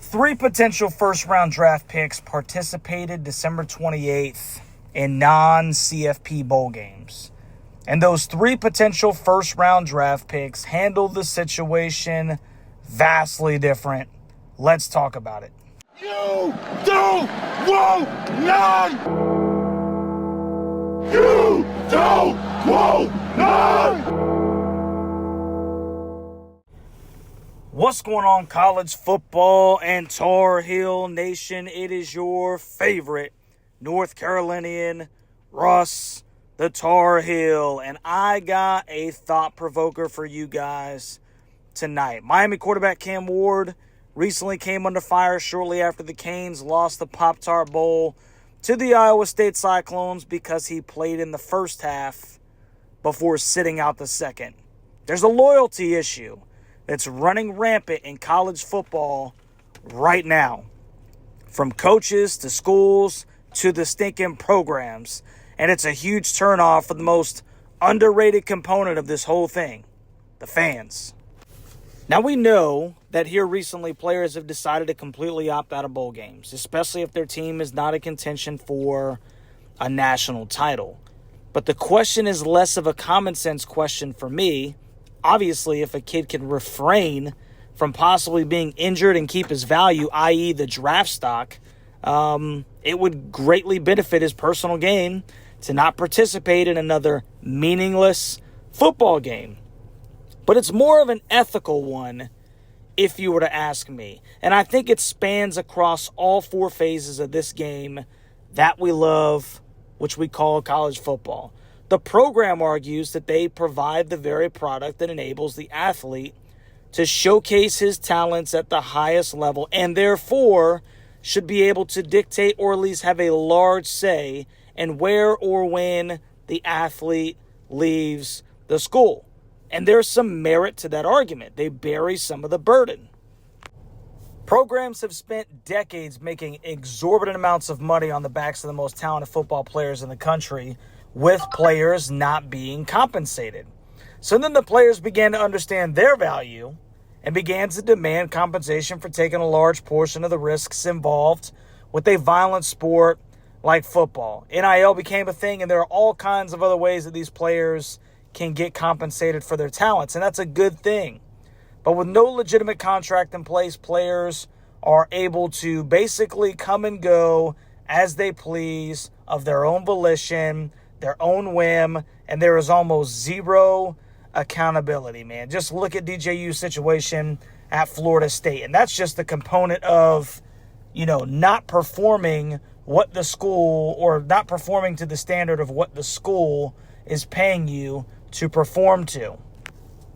Three potential first-round draft picks participated December 28th in non-CFP bowl games. And those three potential first-round draft picks handled the situation vastly different. Let's talk about it. You don't want none! You don't want none! What's going on, college football and Tar Heel Nation? It is your favorite North Carolinian, Russ, the Tar Heel, and I got a thought provoker for you guys tonight. Miami quarterback Cam Ward recently came under fire shortly after the Canes lost the Pop-Tart Bowl to the Iowa State Cyclones because he played in the first half before sitting out the second. There's a loyalty issue that's running rampant in college football right now, from coaches to schools to the stinking programs. And it's a huge turnoff for the most underrated component of this whole thing, the fans. Now, we know that here recently players have decided to completely opt out of bowl games, especially if their team is not in contention for a national title. But the question is less of a common sense question for me. Obviously, if a kid can refrain from possibly being injured and keep his value, i.e. the draft stock, it would greatly benefit his personal gain to not participate in another meaningless football game. But it's more of an ethical one, if you were to ask me. And I think it spans across all four phases of this game that we love, which we call college football. The program argues that they provide the very product that enables the athlete to showcase his talents at the highest level and therefore should be able to dictate or at least have a large say in where or when the athlete leaves the school. And there's some merit to that argument. They bury some of the burden. Programs have spent decades making exorbitant amounts of money on the backs of the most talented football players in the country, with players not being compensated. So then the players began to understand their value and began to demand compensation for taking a large portion of the risks involved with a violent sport like football. NIL became a thing, and there are all kinds of other ways that these players can get compensated for their talents, and that's a good thing. But with no legitimate contract in place, players are able to basically come and go as they please of their own volition, their own whim, and there is almost zero accountability, man. Just look at DJU's situation at Florida State, and that's just the component of, not performing what the school, or not performing to the standard of what the school is paying you to perform to.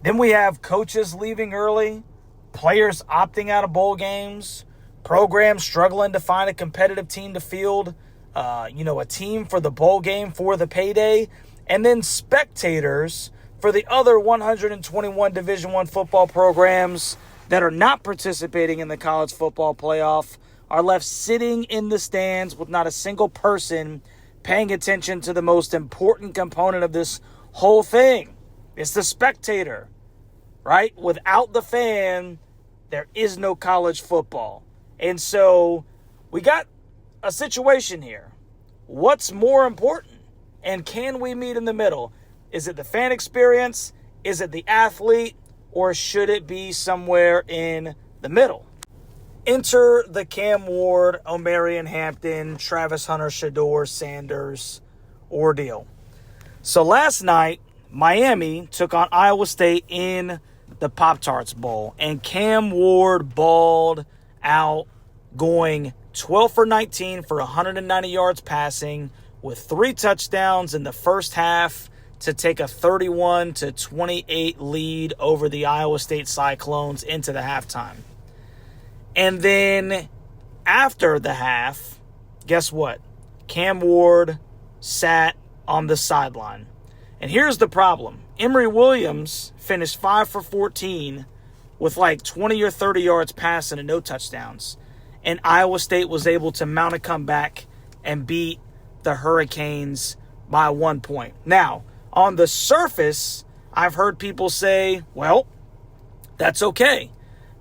Then we have coaches leaving early, players opting out of bowl games, programs struggling to find a competitive team to field, a team for the bowl game for the payday, and then spectators for the other 121 Division I football programs that are not participating in the college football playoff are left sitting in the stands with not a single person paying attention to the most important component of this whole thing. It's the spectator, right? Without the fan, there is no college football. And so we got a situation here. What's more important? And can we meet in the middle? Is it the fan experience? Is it the athlete? Or should it be somewhere in the middle? Enter the Cam Ward, Omarion Hampton, Travis Hunter, Shedeur Sanders ordeal. So last night, Miami took on Iowa State in the Pop-Tarts Bowl, and Cam Ward balled out, going 12 for 19 for 190 yards passing with 3 touchdowns in the first half to take a 31-28 lead over the Iowa State Cyclones into the halftime. And then after the half, guess what? Cam Ward sat on the sideline. And here's the problem. Emory Williams finished 5 for 14 with like 20 or 30 yards passing and no touchdowns. And Iowa State was able to mount a comeback and beat the Hurricanes by 1 point. Now, on the surface, I've heard people say, well, that's okay,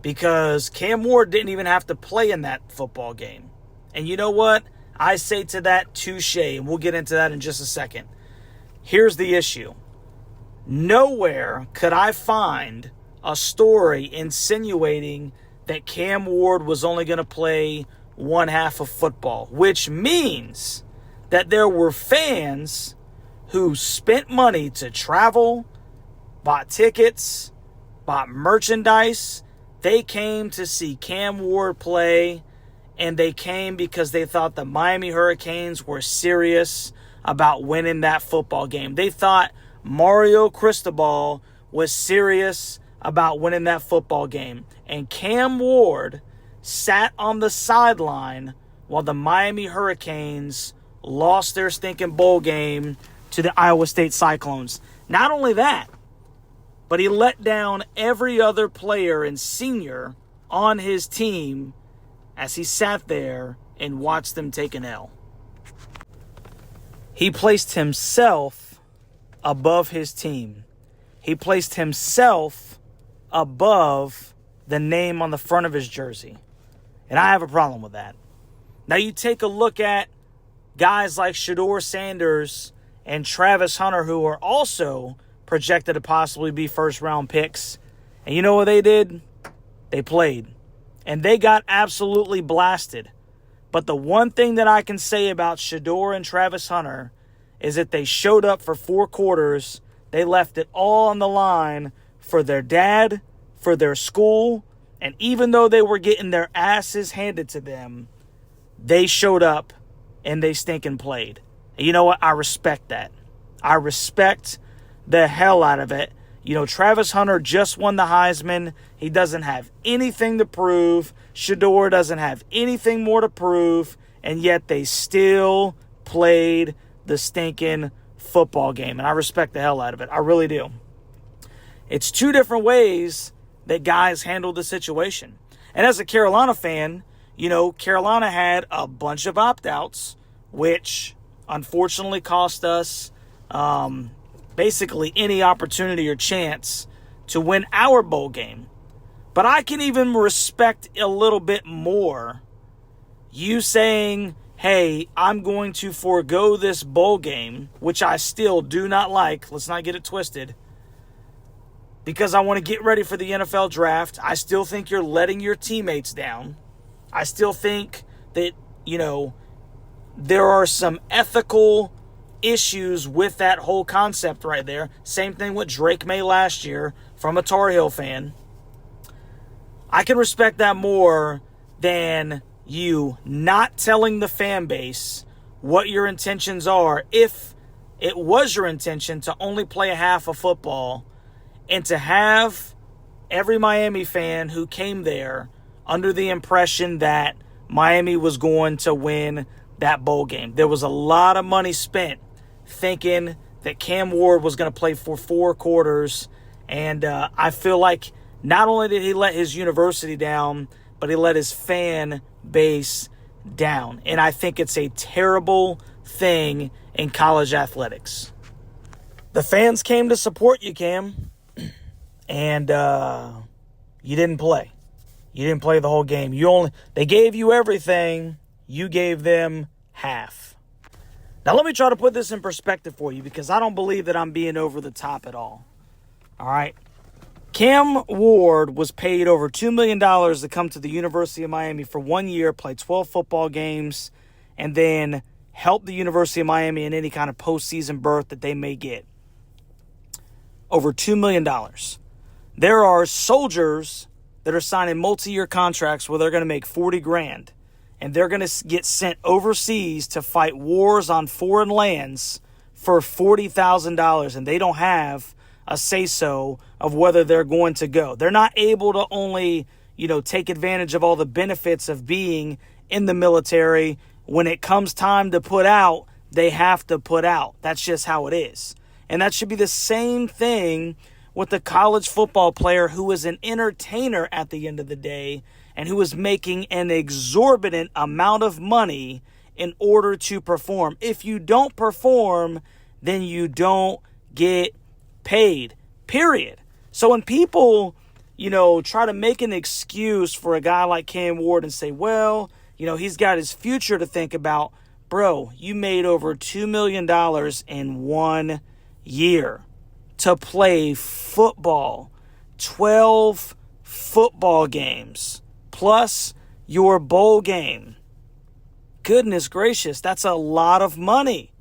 because Cam Ward didn't even have to play in that football game. And you know what? I say to that, touche, and we'll get into that in just a second. Here's the issue. Nowhere could I find a story insinuating that Cam Ward was only going to play one half of football, which means that there were fans who spent money to travel, bought tickets, bought merchandise. They came to see Cam Ward play, and they came because they thought the Miami Hurricanes were serious about winning that football game. They thought Mario Cristobal was serious about winning that football game. And Cam Ward sat on the sideline while the Miami Hurricanes lost their stinking bowl game to the Iowa State Cyclones. Not only that, but he let down every other player and senior on his team as he sat there and watched them take an L. He placed himself above his team. He placed himself above the name on the front of his jersey. And I have a problem with that. Now you take a look at guys like Shedeur Sanders and Travis Hunter, who are also projected to possibly be first-round picks. And you know what they did? They played. And they got absolutely blasted. But the one thing that I can say about Shedeur and Travis Hunter is that they showed up for 4 quarters. They left it all on the line for their dad, for their school, and even though they were getting their asses handed to them, they showed up and they stinking played. And you know what? I respect that. I respect the hell out of it. You know, Travis Hunter just won the Heisman. He doesn't have anything to prove. Shedeur doesn't have anything more to prove, and yet they still played the stinking football game, and I respect the hell out of it. I really do. It's 2 different ways that guys handled the situation. And as a Carolina fan, you know, Carolina had a bunch of opt-outs, which unfortunately cost us basically any opportunity or chance to win our bowl game. But I can even respect a little bit more you saying, hey, I'm going to forego this bowl game, which I still do not like. Let's not get it twisted. Because I want to get ready for the NFL draft. I still think you're letting your teammates down. I still think that, you know, there are some ethical issues with that whole concept right there. Same thing with Drake May last year from a Tar Heel fan. I can respect that more than you not telling the fan base what your intentions are if it was your intention to only play a half of football and to have every Miami fan who came there under the impression that Miami was going to win that bowl game. There was a lot of money spent thinking that Cam Ward was going to play for 4 quarters, and I feel like not only did he let his university down, but he let his fan base down. And I think it's a terrible thing in college athletics. The fans came to support you, Cam, and you didn't play. You didn't play the whole game. They gave you everything. You gave them half. Now let me try to put this in perspective for you, because I don't believe that I'm being over the top at all. All right. Cam Ward was paid over $2 million to come to the University of Miami for 1 year, play 12 football games, and then help the University of Miami in any kind of postseason berth that they may get. Over $2 million. There are soldiers that are signing multi-year contracts where they're going to make $40,000, and they're going to get sent overseas to fight wars on foreign lands for $40,000, and they don't have a say-so of whether they're going to go. They're not able to only, take advantage of all the benefits of being in the military. When it comes time to put out, they have to put out. That's just how it is. And that should be the same thing with the college football player who is an entertainer at the end of the day and who is making an exorbitant amount of money in order to perform. If you don't perform, then you don't get paid, period. So when people, try to make an excuse for a guy like Cam Ward and say, well, he's got his future to think about. Bro, you made over $2 million in 1 year to play football. 12 football games plus your bowl game. Goodness gracious, that's a lot of money.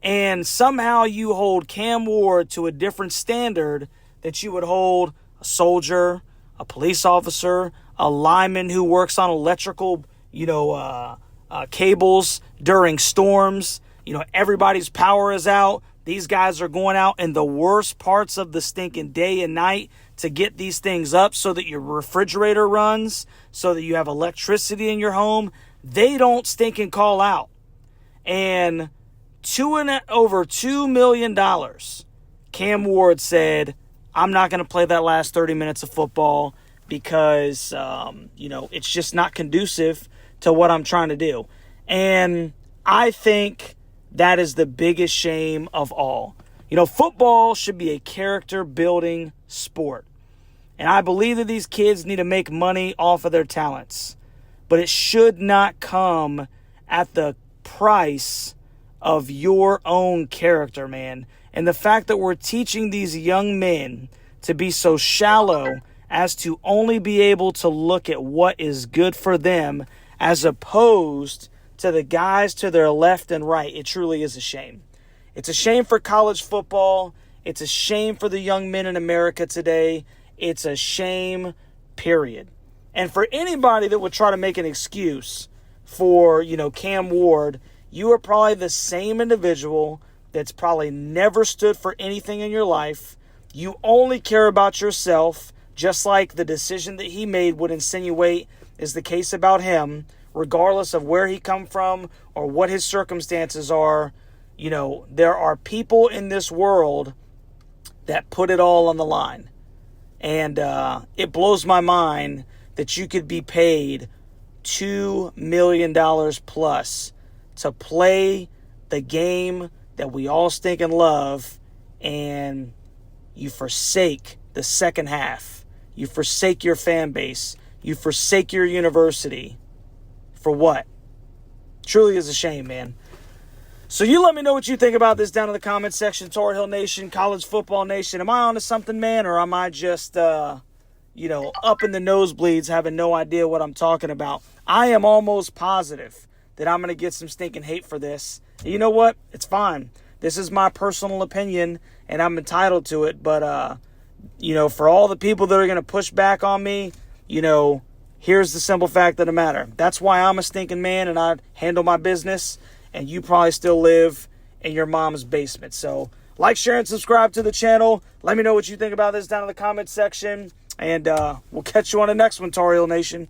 And somehow you hold Cam Ward to a different standard that you would hold a soldier, a police officer, a lineman who works on electrical, cables during storms. Everybody's power is out. These guys are going out in the worst parts of the stinking day and night to get these things up so that your refrigerator runs, so that you have electricity in your home. They don't stinking call out. And over $2 million, Cam Ward said, I'm not going to play that last 30 minutes of football because, it's just not conducive to what I'm trying to do. And I think that is the biggest shame of all. Football should be a character-building sport. And I believe that these kids need to make money off of their talents. But it should not come at the price of your own character, man. And the fact that we're teaching these young men to be so shallow as to only be able to look at what is good for them as opposed to the guys to their left and right, it truly is a shame. It's a shame for college football. It's a shame for the young men in America today. It's a shame, period. And for anybody that would try to make an excuse for, Cam Ward, you are probably the same individual that's probably never stood for anything in your life. You only care about yourself, just like the decision that he made would insinuate is the case about him, regardless of where he come from or what his circumstances are. There are people in this world that put it all on the line. And it blows my mind that you could be paid $2 million plus to play the game that we all stink and love, and you forsake the second half. You forsake your fan base. You forsake your university. For what? Truly is a shame, man. So you let me know what you think about this down in the comment section. Tar Heel Nation, College Football Nation. Am I onto something, man? Or am I just, up in the nosebleeds having no idea what I'm talking about? I am almost positive that I'm going to get some stinking hate for this. And you know what? It's fine. This is my personal opinion, and I'm entitled to it. But, for all the people that are going to push back on me, here's the simple fact of the matter. That's why I'm a stinking man and I handle my business, and you probably still live in your mom's basement. So like, share, and subscribe to the channel. Let me know what you think about this down in the comment section, and we'll catch you on the next one, Tar Heel Nation.